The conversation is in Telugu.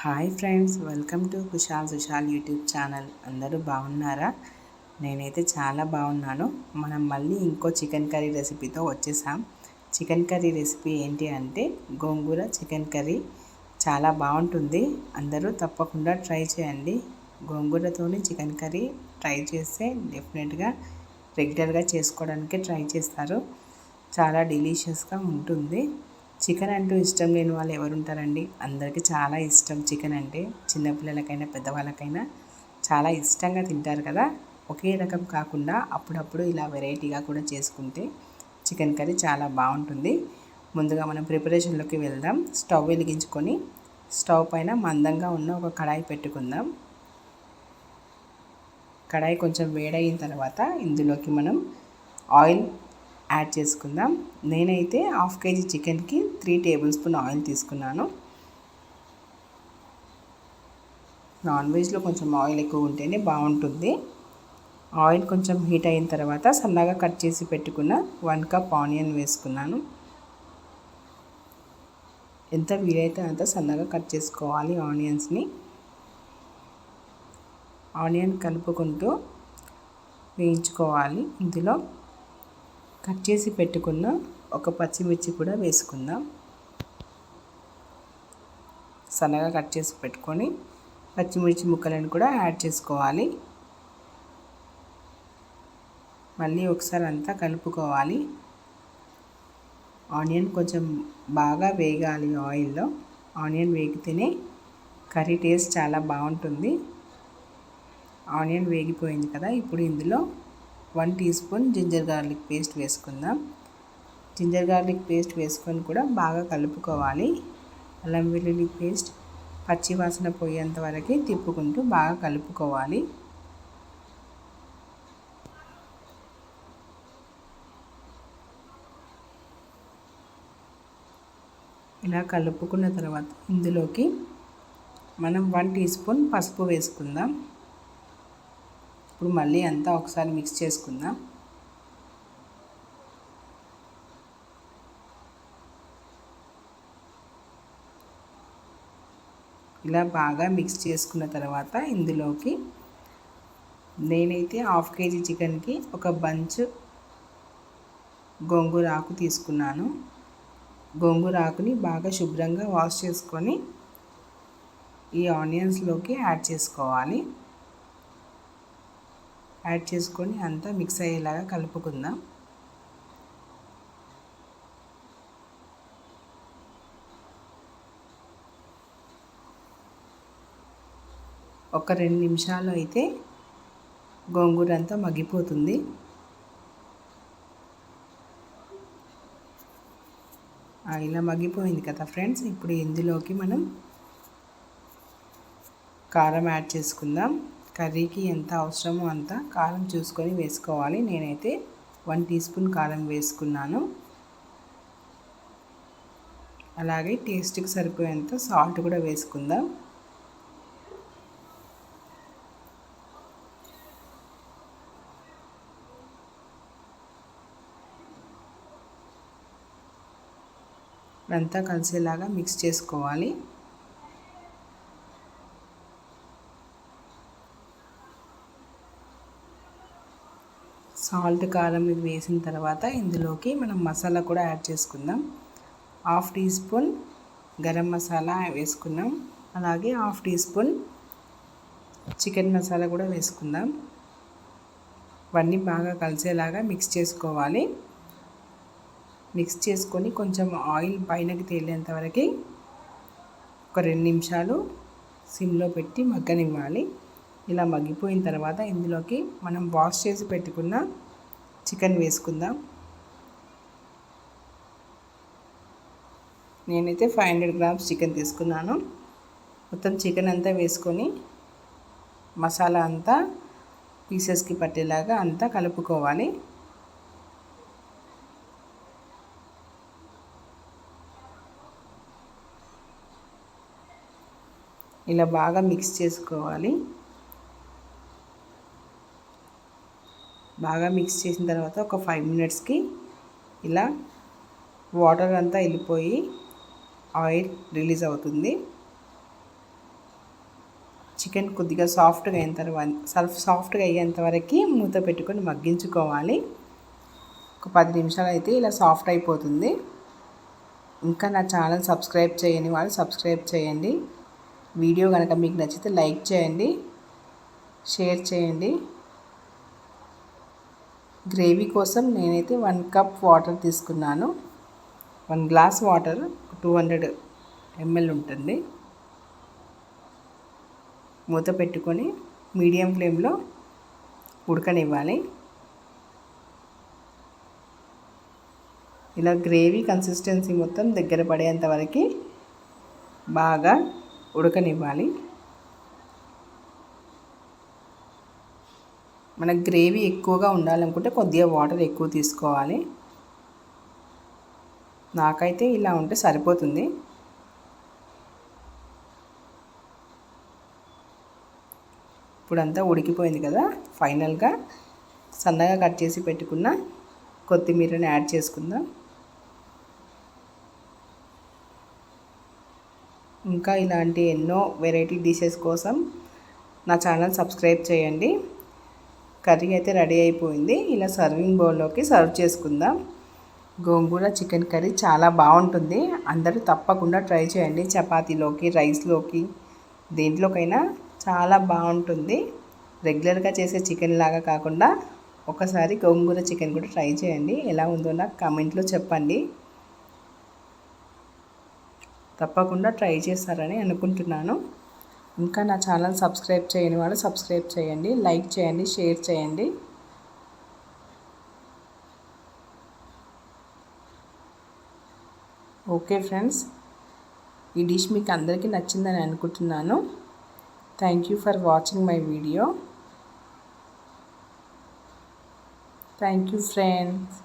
Hi friends, welcome to Kushal Sushal YouTube channel. అందరూ బాగున్నారా? నేనైతే చాలా బాగున్నాను. మనం మళ్ళీ ఇంకో చికెన్ కర్రీ రెసిపీతో వచ్చేసాం. చికెన్ కర్రీ రెసిపీ ఏంటి అంటే గోంగూర చికెన్ కర్రీ. చాలా బాగుంటుంది. అందరూ తప్పకుండా ట్రై చేయండి. గోంగూరతోని చికెన్ కర్రీ ట్రై చేస్తే డెఫినెట్గా రెగ్యులర్గా చేసుకోవడానికి ట్రై చేస్తారు. చాలా డెలీషియస్గా ఉంటుంది. చికెన్ అంటూ ఇష్టం లేని వాళ్ళు ఎవరు ఉంటారండి? అందరికీ చాలా ఇష్టం చికెన్ అంటే. చిన్నపిల్లలకైనా పెద్దవాళ్ళకైనా చాలా ఇష్టంగా తింటారు కదా. ఒకే రకం కాకుండా అప్పుడప్పుడు ఇలా వెరైటీగా కూడా చేసుకుంటే చికెన్ కర్రీ చాలా బాగుంటుంది. ముందుగా మనం ప్రిపరేషన్లోకి వెళ్దాం. స్టవ్ వెలిగించుకొని స్టవ్ పైన మందంగా ఉన్న ఒక కడాయి పెట్టుకుందాం. కడాయి కొంచెం వేడైన తర్వాత ఇందులోకి మనం ఆయిల్ యాడ్ చేసుకుందాం. నేనైతే 1/2 kg చికెన్కి 3 టేబుల్ స్పూన్ ఆయిల్ తీసుకున్నాను. నాన్ వెజ్లో కొంచెం ఆయిల్ ఎక్కువ ఉంటేనే బాగుంటుంది. ఆయిల్ కొంచెం హీట్ అయిన తర్వాత సన్నగా కట్ చేసి పెట్టుకున్న 1 కప్ ఆనియన్ వేసుకున్నాను. ఎంత వీలైతే అంత సన్నగా కట్ చేసుకోవాలి ఆనియన్స్ని. ఆనియన్ కలుపుకుంటూ వేయించుకోవాలి. ఇందులో కట్ చేసి పెట్టుకున్న ఒక పచ్చిమిర్చి కూడా వేసుకుందాం. సన్నగా కట్ చేసి పెట్టుకొని పచ్చిమిర్చి ముక్కలను కూడా యాడ్ చేసుకోవాలి. మళ్ళీ ఒకసారి అంతా కలుపుకోవాలి. ఆనియన్ కొంచెం బాగా వేగాలి ఆయిల్లో. ఆనియన్ వేగితేనే కర్రీ టేస్ట్ చాలా బాగుంటుంది. ఆనియన్ వేగిపోయింది కదా. ఇప్పుడు ఇందులో 1 teaspoon ginger garlic paste వేసుకుందాం. జింజర్ గార్లిక్ పేస్ట్ వేసుకొని కూడా బాగా కలుపుకోవాలి. అల్లం వెల్లుల్లి పేస్ట్ పచ్చి వాసన పోయేంత వరకు తిప్పుకుంటూ బాగా కలుపుకోవాలి. ఇలా కలుపుకున్న తర్వాత ఇందులోకి మనం 1 టీ స్పూన్ పసుపు వేసుకుందాం. ఇప్పుడు మళ్ళీ అంతా ఒకసారి మిక్స్ చేసుకుందాం. ఇలా బాగా మిక్స్ చేసుకున్న తర్వాత ఇందులోకి నేనైతే 1/2 kg చికెన్కి ఒక బంచ్ గోంగూర ఆకు తీసుకున్నాను. గోంగూర ఆకుని బాగా శుభ్రంగా వాష్ చేసుకొని ఈ ఆనియన్స్లోకి యాడ్ చేసుకోవాలి. యాడ్ చేసుకొని అంతా మిక్స్ అయ్యేలాగా కలుపుకుందాం. ఒక 2 నిమిషాలు అయితే గోంగూర అంతా మగ్గిపోతుంది. ఇలా మగ్గిపోయింది కదా ఫ్రెండ్స్. ఇప్పుడు ఇందులోకి మనం కారం యాడ్ చేసుకుందాం. కర్రీకి ఎంత అవసరమో అంత కారం చూసుకొని వేసుకోవాలి. నేనైతే 1 టీ స్పూన్ కారం వేసుకున్నాను. అలాగే టేస్ట్కి సరిపోయేంత సాల్ట్ కూడా వేసుకుందాం. అంతా కలిసేలాగా మిక్స్ చేసుకోవాలి. సాల్ట్ కారం ఇవి వేసిన తర్వాత ఇందులోకి మనం మసాలా కూడా యాడ్ చేసుకుందాం. 1/2 టీ స్పూన్ గరం మసాలా వేసుకున్నాం. అలాగే 1/2 టీ స్పూన్ చికెన్ మసాలా కూడా వేసుకుందాం. ఇవన్నీ బాగా కలిసేలాగా మిక్స్ చేసుకోవాలి. మిక్స్ చేసుకొని కొంచెం ఆయిల్ పైనకి తేలేంత వరకు ఒక 2 నిమిషాలు సిమ్లో పెట్టి మగ్గనివ్వాలి. ఇలా మగ్గిపోయిన తర్వాత ఇందులోకి మనం వాష్ చేసి పెట్టుకున్న చికెన్ వేసుకుందాం. నేనైతే 500 గ్రామ్స్ చికెన్ తీసుకున్నాను. మొత్తం చికెన్ అంతా వేసుకొని మసాలా అంతా పీసెస్కి పట్టేలాగా అంతా కలుపుకోవాలి. ఇలా బాగా మిక్స్ చేసుకోవాలి. బాగా మిక్స్ చేసిన తర్వాత ఒక 5 మినిట్స్కి ఇలా వాటర్ అంతా వెళ్ళిపోయి ఆయిల్ రిలీజ్ అవుతుంది. చికెన్ కొద్దిగా సాఫ్ట్గా అయిన తర్వాత సాఫ్ట్గా అయ్యేంత వరకు మూత పెట్టుకొని మగ్గించుకోవాలి. ఒక 10 నిమిషాలు అయితే ఇలా సాఫ్ట్ అయిపోతుంది. ఇంకా నా ఛానల్ సబ్స్క్రైబ్ చేయని వాళ్ళు సబ్స్క్రైబ్ చేయండి. వీడియో కనుక మీకు నచ్చితే లైక్ చేయండి, షేర్ చేయండి. గ్రేవీ కోసం నేనైతే 1 కప్ వాటర్ తీసుకున్నాను. 1 గ్లాస్ వాటర్ 200 ml ఉంటుంది. మూత పెట్టుకొని మీడియం ఫ్లేమ్లో ఉడకనివ్వాలి. ఇలా గ్రేవీ కన్సిస్టెన్సీ మొత్తం దగ్గర పడేంత వరకు బాగా ఉడకనివ్వాలి. మనకు గ్రేవీ ఎక్కువగా ఉండాలనుకుంటే కొద్దిగా వాటర్ ఎక్కువ తీసుకోవాలి. నాకైతే ఇలా ఉంటే సరిపోతుంది. ఇప్పుడంతా ఉడికిపోయింది కదా. ఫైనల్గా సన్నగా కట్ చేసి పెట్టుకున్న కొత్తిమీరని యాడ్ చేసుకుందాం. ఇంకా ఇలాంటి ఎన్నో వెరైటీ డిషెస్ కోసం నా ఛానల్ సబ్స్క్రైబ్ చేయండి. కర్రీ అయితే రెడీ అయిపోయింది. ఇలా సర్వింగ్ బౌల్లోకి సర్వ్ చేసుకుందాం. గోంగూర చికెన్ కర్రీ చాలా బాగుంటుంది. అందరూ తప్పకుండా ట్రై చేయండి. చపాతీలోకి, రైస్లోకి, దేంట్లోకైనా చాలా బాగుంటుంది. రెగ్యులర్గా చేసే చికెన్ లాగా కాకుండా ఒకసారి గోంగూర చికెన్ కూడా ట్రై చేయండి. ఎలా ఉందో నాకు కామెంట్లో చెప్పండి. తప్పకుండా ట్రై చేస్తారని అనుకుంటున్నాను. ఇంకా నా ఛానల్ సబ్స్క్రైబ్ చేయని వాళ్ళు సబ్స్క్రైబ్ చేయండి, లైక్ చేయండి, షేర్ చేయండి. ఓకే ఫ్రెండ్స్, ఈ డిష్ మీకు అందరికీ నచ్చిందని అనుకుంటున్నాను. Thank you for watching my video. Thank you friends.